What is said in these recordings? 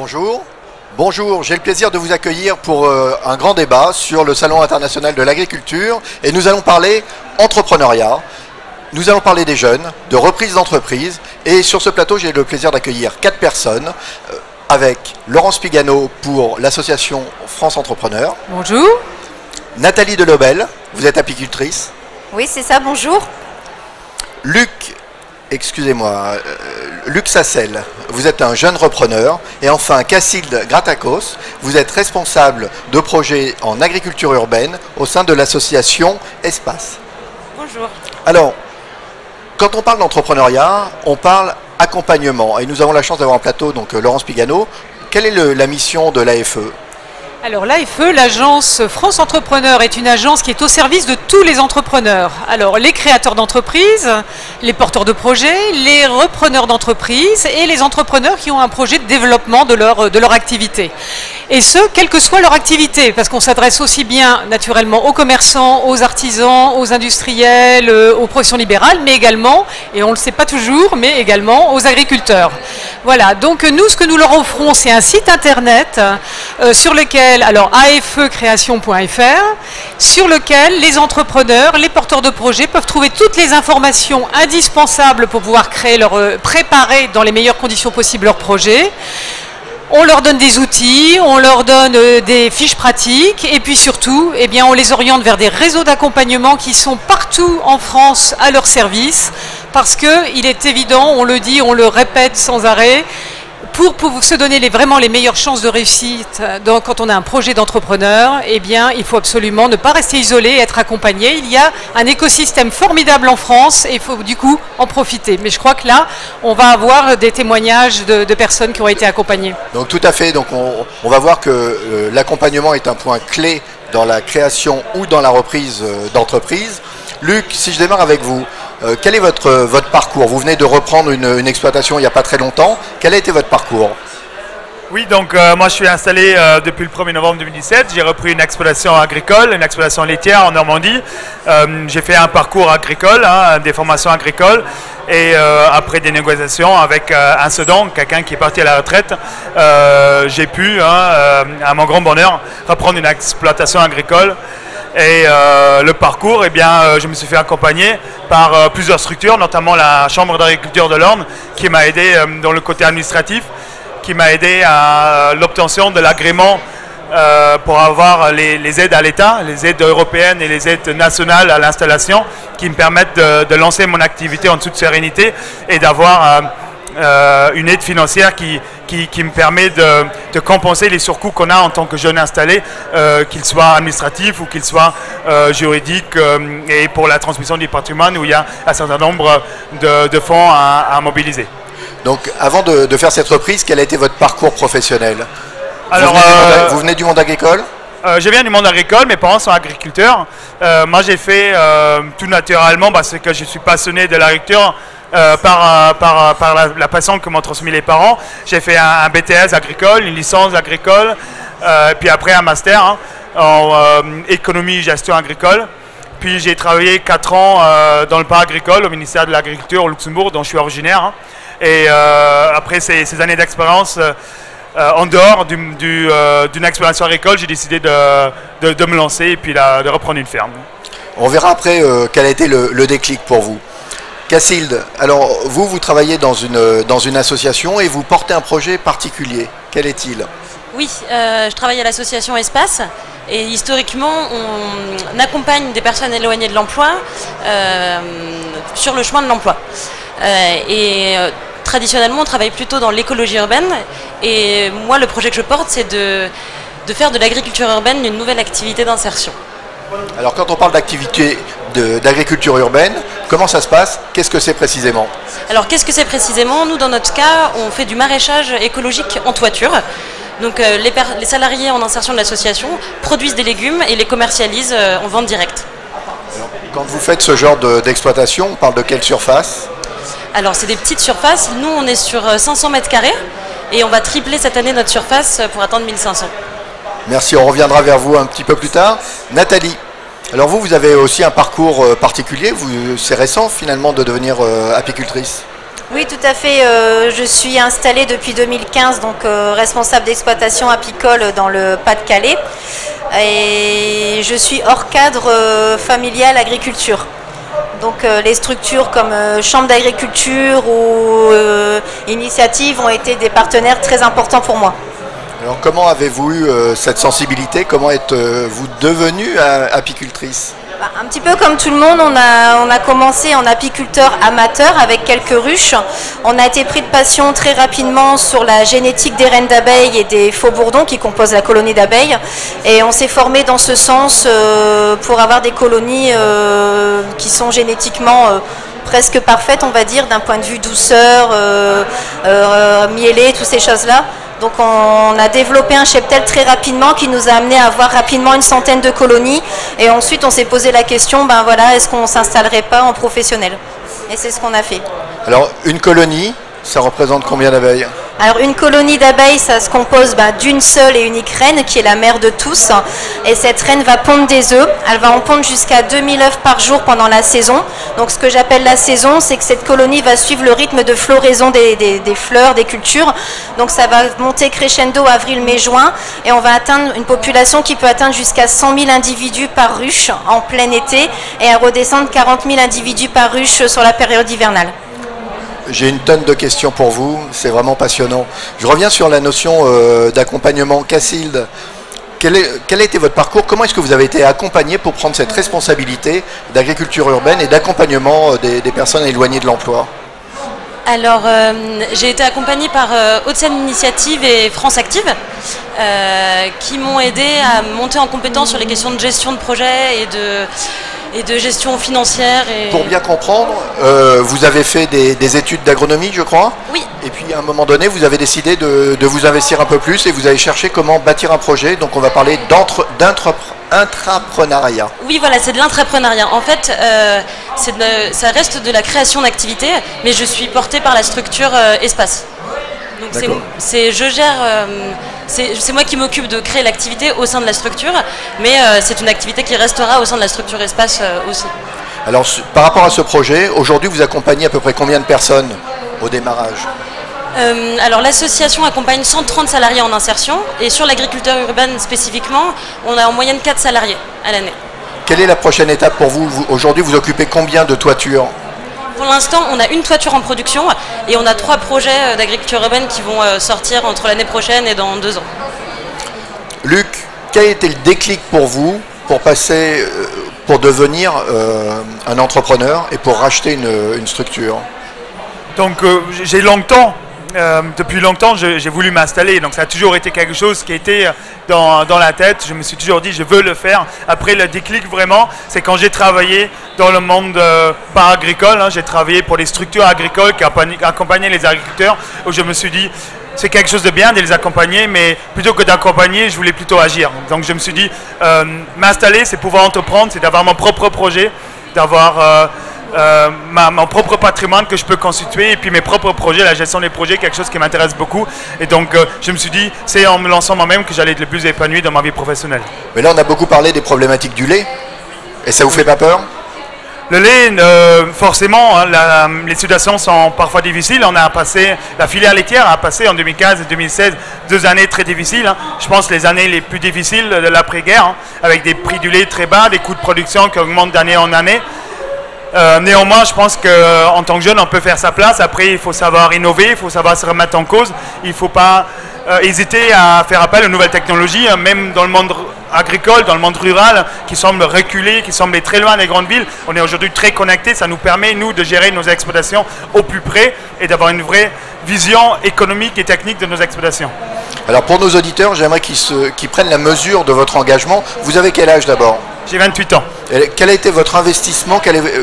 bonjour. Bonjour, j'ai le plaisir de vous accueillir pour un grand débat sur le Salon international de l'agriculture et nous allons parler entrepreneuriat, nous allons parler des jeunes, de reprise d'entreprise et sur ce plateau j'ai le plaisir d'accueillir 4 personnes avec Laurence Pigano pour l'association France Entrepreneur. Bonjour. Nathalie Delobel, vous êtes apicultrice. Oui, c'est ça, bonjour. Luc Sassel, vous êtes un jeune repreneur. Et enfin, Cassilde Gratakos, vous êtes responsable de projets en agriculture urbaine au sein de l'association Espace. Bonjour. Alors, quand on parle d'entrepreneuriat, on parle accompagnement. Et nous avons la chance d'avoir en plateau donc Laurence Pigano. Quelle est la mission de l'AFE ? Alors l'AFE, l'agence France Entrepreneur, est une agence qui est au service de tous les entrepreneurs. Alors les créateurs d'entreprises, les porteurs de projets, les repreneurs d'entreprises et les entrepreneurs qui ont un projet de développement de leur activité. Et ce, quelle que soit leur activité, parce qu'on s'adresse aussi bien naturellement aux commerçants, aux artisans, aux industriels, aux professions libérales, mais également, et on ne le sait pas toujours, mais également aux agriculteurs. Voilà, donc nous, ce que nous leur offrons, c'est un site internet sur lequel, alors afecreation.fr, sur lequel les entrepreneurs, les porteurs de projets peuvent trouver toutes les informations indispensables pour pouvoir préparer dans les meilleures conditions possibles leur projet. On leur donne des outils, on leur donne des fiches pratiques et puis surtout, eh bien, on les oriente vers des réseaux d'accompagnement qui sont partout en France à leur service parce qu'il est évident, on le dit, on le répète sans arrêt, pour se donner vraiment les meilleures chances de réussite quand on a un projet d'entrepreneur, eh bien, il faut absolument ne pas rester isolé et être accompagné. Il y a un écosystème formidable en France et il faut du coup en profiter. Mais je crois que là, on va avoir des témoignages de personnes qui ont été accompagnées. Donc tout à fait, donc on va voir que l'accompagnement est un point clé dans la création ou dans la reprise d'entreprise. Luc, si je démarre avec vous, quel est votre parcours? Vous venez de reprendre une exploitation il n'y a pas très longtemps. Quel a été votre parcours? Oui, donc moi je suis installé depuis le 1er novembre 2017. J'ai repris une exploitation agricole, une exploitation laitière en Normandie. J'ai fait un parcours agricole, des formations agricoles. Et après des négociations avec un cédant, quelqu'un qui est parti à la retraite, j'ai pu, à mon grand bonheur, reprendre une exploitation agricole. Et le parcours, eh bien, je me suis fait accompagner par plusieurs structures, notamment la Chambre d'agriculture de l'Orne, qui m'a aidé dans le côté administratif, qui m'a aidé à l'obtention de l'agrément pour avoir les aides à l'État, les aides européennes et les aides nationales à l'installation, qui me permettent de lancer mon activité en toute sérénité et d'avoir une aide financière qui me permet de compenser les surcoûts qu'on a en tant que jeune installé, qu'ils soient administratifs ou qu'ils soient juridiques, et pour la transmission du patrimoine où il y a un certain nombre de fonds à mobiliser. Donc avant de faire cette reprise, quel a été votre parcours professionnel? Alors, vous venez du monde agricole? Je viens du monde agricole, mes parents sont agriculteurs. Moi j'ai fait tout naturellement parce que je suis passionné de l'agriculture. Par la passion que m'ont transmis les parents. J'ai fait un BTS agricole, une licence agricole, puis après un master en économie et gestion agricole. Puis j'ai travaillé 4 ans dans le parc agricole au ministère de l'Agriculture au Luxembourg, dont je suis originaire. Et après ces années d'expérience, en dehors d'une exploitation agricole, j'ai décidé de me lancer et puis de reprendre une ferme. On verra après quel a été le déclic pour vous. Cassilde, alors vous travaillez dans une association et vous portez un projet particulier. Quel est-il? Oui, je travaille à l'association Espace et historiquement on accompagne des personnes éloignées de l'emploi sur le chemin de l'emploi. Traditionnellement on travaille plutôt dans l'écologie urbaine et moi le projet que je porte c'est de faire de l'agriculture urbaine une nouvelle activité d'insertion. Alors quand on parle d'activité d'agriculture urbaine, comment ça se passe? Qu'est-ce que c'est précisément? Alors qu'est-ce que c'est précisément? Nous dans notre cas, on fait du maraîchage écologique en toiture. Donc les salariés en insertion de l'association produisent des légumes et les commercialisent en vente directe. Alors, quand vous faites ce genre d'exploitation, on parle de quelle surface? Alors c'est des petites surfaces, nous on est sur 500 mètres carrés et on va tripler cette année notre surface pour atteindre 1500. Merci, on reviendra vers vous un petit peu plus tard. Nathalie, alors vous avez aussi un parcours particulier, c'est récent finalement de devenir apicultrice? Oui, tout à fait. Je suis installée depuis 2015, donc responsable d'exploitation apicole dans le Pas-de-Calais. Et je suis hors cadre familial agriculture. Donc les structures comme Chambre d'agriculture ou Initiative ont été des partenaires très importants pour moi. Alors comment avez-vous eu cette sensibilité? Comment êtes-vous devenue apicultrice? Un petit peu comme tout le monde, on a commencé en apiculteur amateur avec quelques ruches. On a été pris de passion très rapidement sur la génétique des reines d'abeilles et des faux bourdons qui composent la colonie d'abeilles. Et on s'est formé dans ce sens pour avoir des colonies qui sont génétiquement presque parfaites, on va dire, d'un point de vue douceur, mielée, toutes ces choses-là. Donc on a développé un cheptel très rapidement qui nous a amené à avoir rapidement une centaine de colonies. Et ensuite on s'est posé la question, ben voilà, est-ce qu'on ne s'installerait pas en professionnel? Et c'est ce qu'on a fait. Alors une colonie, ça représente combien d'abeilles? Alors une colonie d'abeilles, ça se compose d'une seule et unique reine qui est la mère de tous. Et cette reine va pondre des œufs. Elle va en pondre jusqu'à 2000 œufs par jour pendant la saison. Donc ce que j'appelle la saison, c'est que cette colonie va suivre le rythme de floraison des fleurs, des cultures. Donc ça va monter crescendo avril, mai, juin. Et on va atteindre une population qui peut atteindre jusqu'à 100 000 individus par ruche en plein été. Et à redescendre 40 000 individus par ruche sur la période hivernale. J'ai une tonne de questions pour vous, c'est vraiment passionnant. Je reviens sur la notion d'accompagnement. Casilde, quel a été votre parcours? Comment est-ce que vous avez été accompagné pour prendre cette responsabilité d'agriculture urbaine et d'accompagnement des personnes éloignées de l'emploi? Alors, j'ai été accompagnée par Hauts-de-Seine Initiative et France Active, qui m'ont aidé à monter en compétence sur les questions de gestion de projet et de gestion financière. Pour bien comprendre, vous avez fait des études d'agronomie, je crois. Oui. Et puis à un moment donné, vous avez décidé de vous investir un peu plus et vous avez cherché comment bâtir un projet. Donc on va parler d'intrapreneuriat. Oui, voilà, c'est de l'intrapreneuriat. En fait, ça reste de la création d'activités, mais je suis portée par la structure espace. Donc je gère, c'est moi qui m'occupe de créer l'activité au sein de la structure, mais c'est une activité qui restera au sein de la structure espace aussi. Alors par rapport à ce projet, aujourd'hui vous accompagnez à peu près combien de personnes au démarrage? Alors l'association accompagne 130 salariés en insertion, et sur l'agriculture urbaine spécifiquement, on a en moyenne 4 salariés à l'année. Quelle est la prochaine étape pour vous? Aujourd'hui vous occupez combien de toitures? Pour l'instant, on a une toiture en production et on a 3 projets d'agriculture urbaine qui vont sortir entre l'année prochaine et dans 2 ans. Luc, quel a été le déclic pour vous pour devenir un entrepreneur et pour racheter une structure? Donc j'ai longtemps, depuis longtemps, j'ai voulu m'installer. Donc ça a toujours été quelque chose qui était dans la tête. Je me suis toujours dit, je veux le faire. Après, le déclic vraiment, c'est quand j'ai travaillé dans le monde pas agricole. J'ai travaillé pour des structures agricoles qui accompagnaient les agriculteurs, où je me suis dit, c'est quelque chose de bien de les accompagner, mais plutôt que d'accompagner, je voulais plutôt agir. Donc je me suis dit, m'installer, c'est pouvoir entreprendre, c'est d'avoir mon propre projet, d'avoir mon propre patrimoine que je peux constituer, et puis mes propres projets, la gestion des projets, quelque chose qui m'intéresse beaucoup. Et donc je me suis dit, c'est en me lançant moi-même que j'allais être le plus épanoui dans ma vie professionnelle. Mais là on a beaucoup parlé des problématiques du lait, et ça vous fait pas peur? Le lait, forcément, les situations sont parfois difficiles. La filière laitière a passé en 2015 et 2016 2 années très difficiles. Je pense les années les plus difficiles de l'après-guerre, avec des prix du lait très bas, des coûts de production qui augmentent d'année en année. Néanmoins, je pense qu'en tant que jeune, on peut faire sa place. Après, il faut savoir innover, il faut savoir se remettre en cause. Il ne faut pas hésiter à faire appel aux nouvelles technologies, même dans le monde agricole, dans le monde rural, qui semble reculer, qui semble être très loin des grandes villes. On est aujourd'hui très connectés. Ça nous permet, nous, de gérer nos exploitations au plus près et d'avoir une vraie vision économique et technique de nos exploitations. Alors pour nos auditeurs, j'aimerais qu'ils prennent la mesure de votre engagement. Vous avez quel âge d'abord? J'ai 28 ans. Et quel a été votre investissement?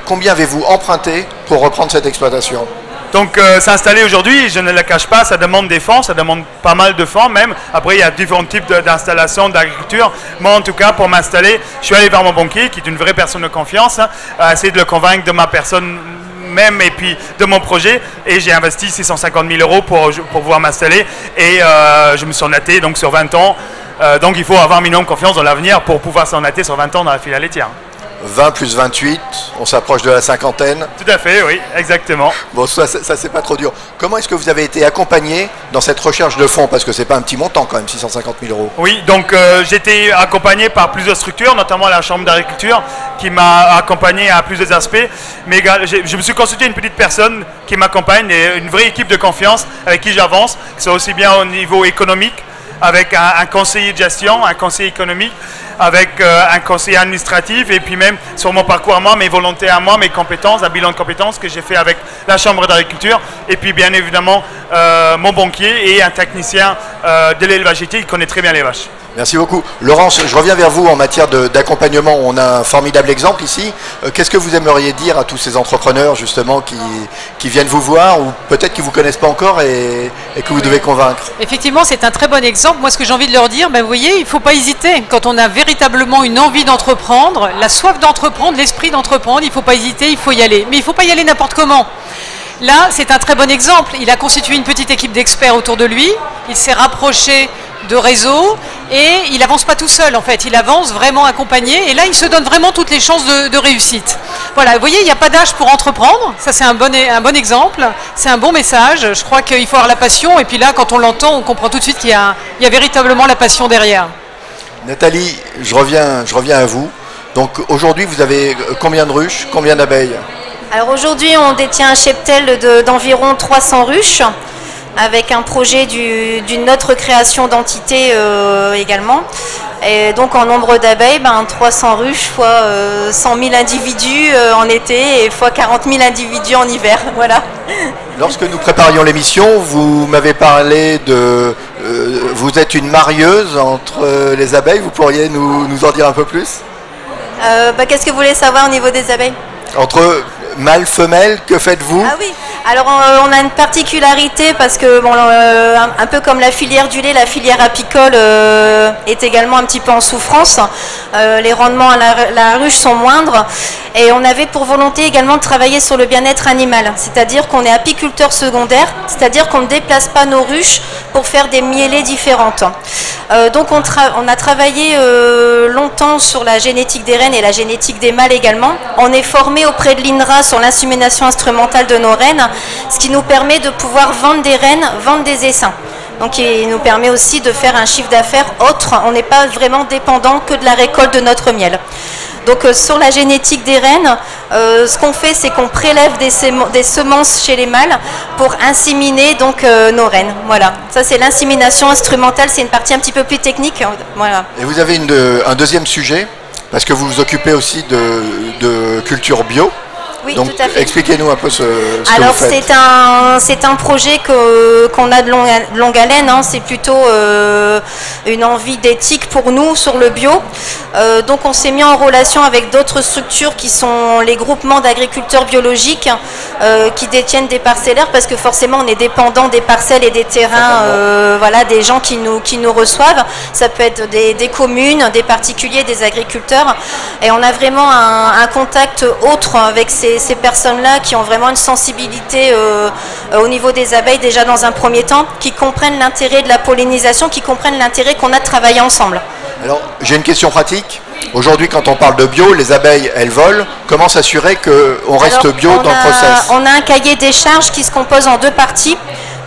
Combien avez-vous emprunté pour reprendre cette exploitation? Donc s'installer aujourd'hui, je ne le cache pas, ça demande des fonds, ça demande pas mal de fonds même. Après, il y a différents types d'installations, d'agriculture. Moi, en tout cas, pour m'installer, je suis allé vers mon banquier, qui est une vraie personne de confiance, à essayer de le convaincre de ma personne même et puis de mon projet, et j'ai investi 650 000 € pour pouvoir m'installer, et je me suis endetté donc sur 20 ans. Donc il faut avoir un minimum confiance dans l'avenir pour pouvoir s'endetter sur 20 ans dans la filière laitière. 20 plus 28, on s'approche de la cinquantaine. Tout à fait, oui, exactement. Bon, ça c'est pas trop dur. Comment est-ce que vous avez été accompagné dans cette recherche de fonds? Parce que c'est pas un petit montant quand même, 650 000 euros. Oui, donc j'ai été accompagné par plusieurs structures, notamment la Chambre d'agriculture, qui m'a accompagné à plusieurs aspects. Mais je me suis consulté une petite personne qui m'accompagne, et une vraie équipe de confiance avec qui j'avance, que ce soit aussi bien au niveau économique, avec un conseiller de gestion, un conseiller économique, avec un conseiller administratif, et puis même sur mon parcours à moi, mes volontés à moi, mes compétences, un bilan de compétences que j'ai fait avec la Chambre d'agriculture, et puis bien évidemment mon banquier et un technicien de l'élevage éthique qui connaît très bien les vaches. Merci beaucoup. Laurence, je reviens vers vous en matière d'accompagnement. On a un formidable exemple ici. Qu'est-ce que vous aimeriez dire à tous ces entrepreneurs justement qui viennent vous voir ou peut-être qui ne vous connaissent pas encore et que vous devez convaincre? Effectivement, c'est un très bon exemple. Moi, ce que j'ai envie de leur dire, vous voyez, il ne faut pas hésiter. Quand on a véritablement une envie d'entreprendre, la soif d'entreprendre, l'esprit d'entreprendre, il ne faut pas hésiter, il faut y aller. Mais il ne faut pas y aller n'importe comment. Là, c'est un très bon exemple. Il a constitué une petite équipe d'experts autour de lui. Il s'est rapproché de réseaux et il n'avance pas tout seul en fait, il avance vraiment accompagné et là il se donne vraiment toutes les chances de réussite. Voilà, vous voyez, il n'y a pas d'âge pour entreprendre, ça c'est un bon exemple, c'est un bon message, je crois qu'il faut avoir la passion et puis là quand on l'entend on comprend tout de suite qu'il y a véritablement la passion derrière. Nathalie, je reviens à vous. Donc aujourd'hui vous avez combien de ruches, combien d'abeilles? Alors aujourd'hui on détient un cheptel d'environ 300 ruches, avec un projet d'une autre création d'entité également. Et donc en nombre d'abeilles, 300 ruches fois 100 000 individus en été et fois 40 000 individus en hiver. Voilà. Lorsque nous préparions l'émission, vous m'avez parlé de... vous êtes une marieuse entre les abeilles, vous pourriez nous en dire un peu plus? Qu'est-ce que vous voulez savoir au niveau des abeilles? Entre mâle, femelle, que faites-vous? Ah oui, alors on a une particularité parce que un peu comme la filière du lait, la filière apicole est également un petit peu en souffrance. Les rendements à la ruche sont moindres et on avait pour volonté également de travailler sur le bien-être animal, c'est-à-dire qu'on est apiculteur secondaire, c'est-à-dire qu'on ne déplace pas nos ruches pour faire des mielées différentes. Donc on a travaillé longtemps sur la génétique des reines et la génétique des mâles également. On est formé auprès de l'INRA sur l'insémination instrumentale de nos reines, ce qui nous permet de pouvoir vendre des reines, vendre des essaims. Donc il nous permet aussi de faire un chiffre d'affaires autre, on n'est pas vraiment dépendant que de la récolte de notre miel. Donc sur la génétique des reines, ce qu'on fait c'est qu'on prélève des semences chez les mâles pour inséminer donc nos reines. Voilà, ça c'est l'insémination instrumentale, c'est une partie un petit peu plus technique. Voilà. Et vous avez un deuxième sujet, parce que vous vous occupez aussi de culture bio. Oui, donc, tout à fait. expliquez-nous un peu ce que Alors, vous faites. c'est un projet qu'on a de longue haleine. Hein. C'est plutôt une envie d'éthique pour nous sur le bio. Donc, on s'est mis en relation avec d'autres structures qui sont les groupements d'agriculteurs biologiques qui détiennent des parcellaires parce que forcément, on est dépendant des parcelles et des terrains, voilà, des gens qui nous reçoivent. Ça peut être des communes, des particuliers, des agriculteurs. Et on a vraiment un contact autre avec ces personnes-là qui ont vraiment une sensibilité au niveau des abeilles déjà dans un premier temps, qui comprennent l'intérêt de la pollinisation, qui comprennent l'intérêt qu'on a de travailler ensemble. Alors, j'ai une question pratique. Aujourd'hui, quand on parle de bio, les abeilles, elles volent. Comment s'assurer qu'on reste bio dans le process? On a un cahier des charges qui se compose en deux parties.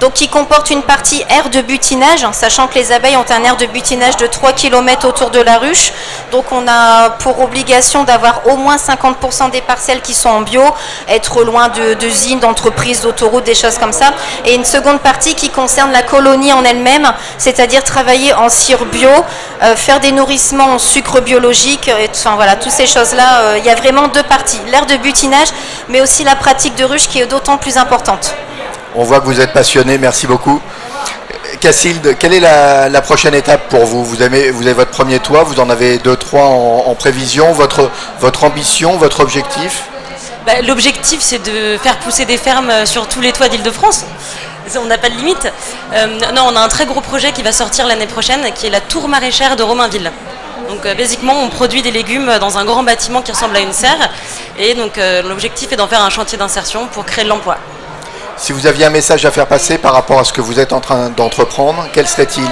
Donc qui comporte une partie aire de butinage, sachant que les abeilles ont un aire de butinage de 3 km autour de la ruche. Donc on a pour obligation d'avoir au moins 50% des parcelles qui sont en bio, être loin d'usines, d'entreprises, d'autoroutes, des choses comme ça. Et une seconde partie qui concerne la colonie en elle-même, c'est-à-dire travailler en cire bio, faire des nourrissements en sucre biologique, enfin voilà, toutes ces choses-là. Il y a vraiment deux parties, l'aire de butinage, mais aussi la pratique de ruche qui est d'autant plus importante. On voit que vous êtes passionné, merci beaucoup. Cassilde, quelle est la prochaine étape pour vous? Vous avez votre premier toit, vous en avez 2-3 en prévision, votre ambition, votre objectif? L'objectif c'est de faire pousser des fermes sur tous les toits d'Île-de-France. On n'a pas de limite. Non, on a un très gros projet qui va sortir l'année prochaine, qui est la tour maraîchère de Romainville. Donc basiquement on produit des légumes dans un grand bâtiment qui ressemble à une serre. Et donc l'objectif est d'en faire un chantier d'insertion pour créer de l'emploi. Si vous aviez un message à faire passer par rapport à ce que vous êtes en train d'entreprendre, quel serait-il?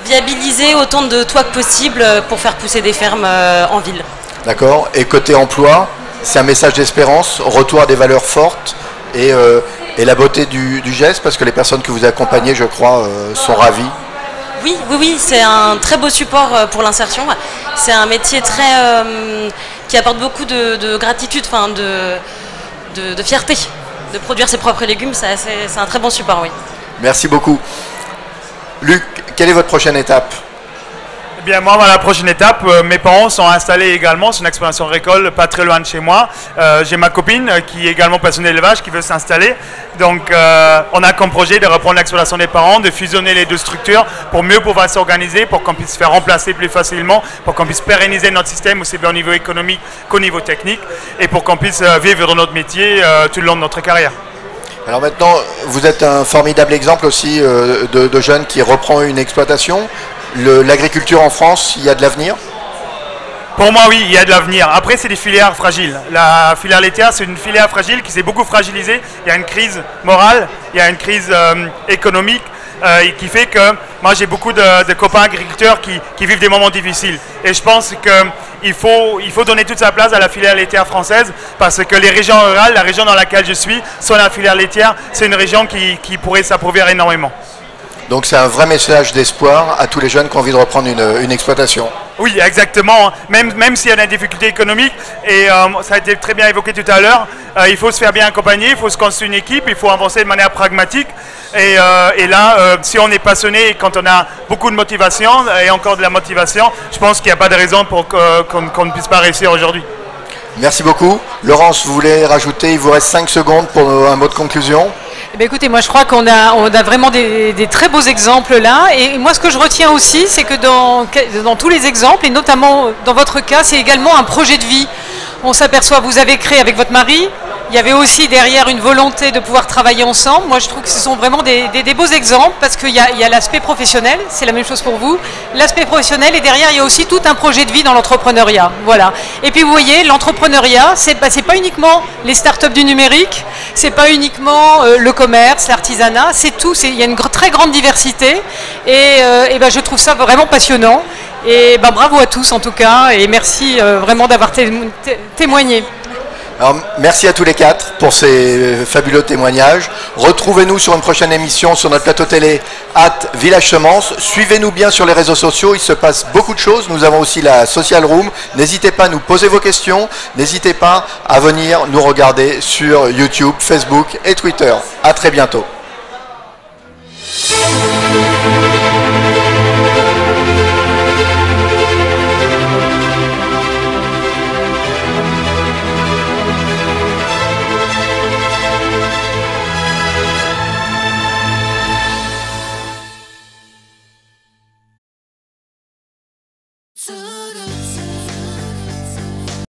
Viabiliser autant de toits que possible pour faire pousser des fermes en ville. D'accord. Et côté emploi, c'est un message d'espérance, retour à des valeurs fortes et la beauté du geste, parce que les personnes que vous accompagnez, je crois, sont ravies. Oui, c'est un très beau support pour l'insertion. C'est un métier qui apporte beaucoup de gratitude, de fierté. De produire ses propres légumes, c'est un très bon support, oui. Merci beaucoup. Luc, quelle est votre prochaine étape? Eh bien, moi, la prochaine étape, mes parents sont installés également sur une exploitation agricole pas très loin de chez moi. J'ai ma copine qui est également passionnée d'élevage qui veut s'installer. Donc, on a comme projet de reprendre l'exploitation des parents, de fusionner les deux structures pour mieux pouvoir s'organiser, pour qu'on puisse se faire remplacer plus facilement, pour qu'on puisse pérenniser notre système aussi bien au niveau économique qu'au niveau technique et pour qu'on puisse vivre dans notre métier tout le long de notre carrière. Alors maintenant, vous êtes un formidable exemple aussi de jeunes qui reprend une exploitation. L'agriculture en France, il y a de l'avenir? Pour moi, oui, il y a de l'avenir. Après, c'est des filières fragiles. La filière laitière, c'est une filière fragile qui s'est beaucoup fragilisée. Il y a une crise morale, il y a une crise économique et qui fait que moi, j'ai beaucoup de copains agriculteurs qui vivent des moments difficiles. Et je pense qu'il faut donner toute sa place à la filière laitière française parce que les régions rurales, la région dans laquelle je suis, sur la filière laitière, c'est une région qui pourrait s'appauvrir énormément. Donc c'est un vrai message d'espoir à tous les jeunes qui ont envie de reprendre une exploitation. Oui, exactement. Même s'il y a des difficultés économiques, et ça a été très bien évoqué tout à l'heure, il faut se faire bien accompagner, il faut se construire une équipe, il faut avancer de manière pragmatique. Et là, si on est passionné et quand on a beaucoup de motivation et encore de la motivation, je pense qu'il n'y a pas de raison pour qu'on ne puisse pas réussir aujourd'hui. Merci beaucoup. Laurence, vous voulez rajouter, il vous reste 5 secondes pour un mot de conclusion. Eh bien, écoutez, moi je crois qu'on a vraiment des très beaux exemples là. Et moi ce que je retiens aussi, c'est que dans tous les exemples, et notamment dans votre cas, c'est également un projet de vie. On s'aperçoit, vous avez créé avec votre mari, il y avait aussi derrière une volonté de pouvoir travailler ensemble. Moi je trouve que ce sont vraiment des beaux exemples parce qu'il y a l'aspect professionnel, c'est la même chose pour vous, l'aspect professionnel et derrière il y a aussi tout un projet de vie dans l'entrepreneuriat. Voilà. Et puis vous voyez, l'entrepreneuriat, c'est pas uniquement les startups du numérique, c'est pas uniquement le commerce, l'artisanat, c'est tout, il y a une très grande diversité et je trouve ça vraiment passionnant. Et bravo à tous en tout cas et merci vraiment d'avoir témoigné. Alors, merci à tous les 4 pour ces fabuleux témoignages. Retrouvez-nous sur une prochaine émission sur notre plateau télé @Village Semence. Suivez-nous bien sur les réseaux sociaux, il se passe beaucoup de choses. Nous avons aussi la Social Room. N'hésitez pas à nous poser vos questions. N'hésitez pas à venir nous regarder sur YouTube, Facebook et Twitter. À très bientôt.